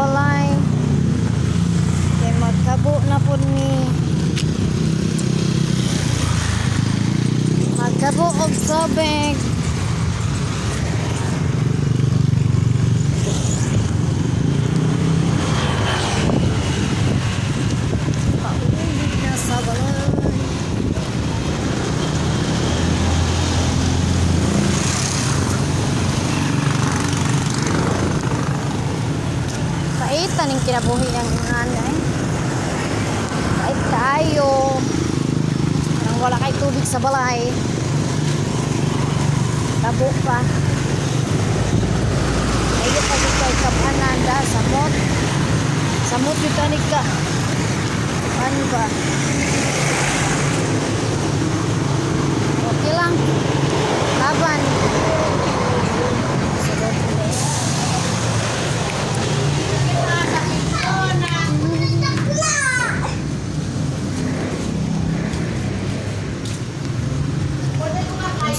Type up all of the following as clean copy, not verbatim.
balay. Kay magkabo na po ni. Magkabo og tubig. Paulit na sa balay. Pait taning kinabuhi ang anay. Pait tayo. Parang wala kay tubig sa balay. Tabo pa. Ayun pa dito ay kapananda. Samot. Samot yung tanig ka. Ano ba? Okay lang. Laban. Sunod ulit.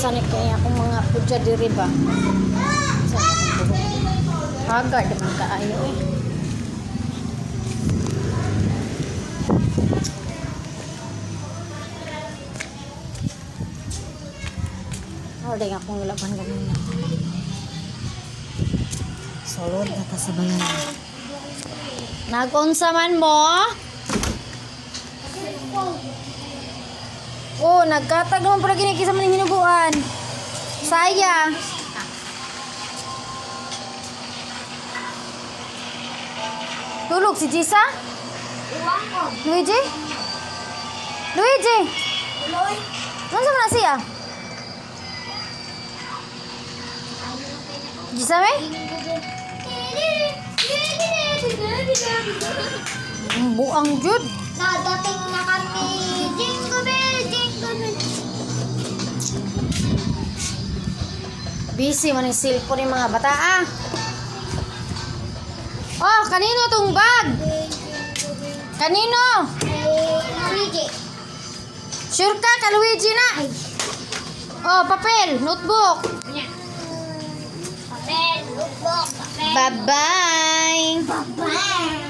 Sanit kaya akong mga pudya diri ba? Haggard naman kaayo eh. Ordeng akong laban ganun. Solod na ta sa balay. Nag-unsa man mo? Oh, nagkatag naman pala kinikisa man yung hinuguan. Saya. Tulog si Jisa? Iwan ko. Luigi? Luigi? Tuloy. Ano sa mana siya? Jisa may? Buang jud. Nadating na kami. Jingle bell, jingle bell. Busy man yung cellphone yung mga bata ah. Oh, kanino tong bag? Kanino? Luigi. Sure ka, ka Luigi na? Oh, papel, notebook. Papel, notebook, papel. Bye-bye. Bye-bye.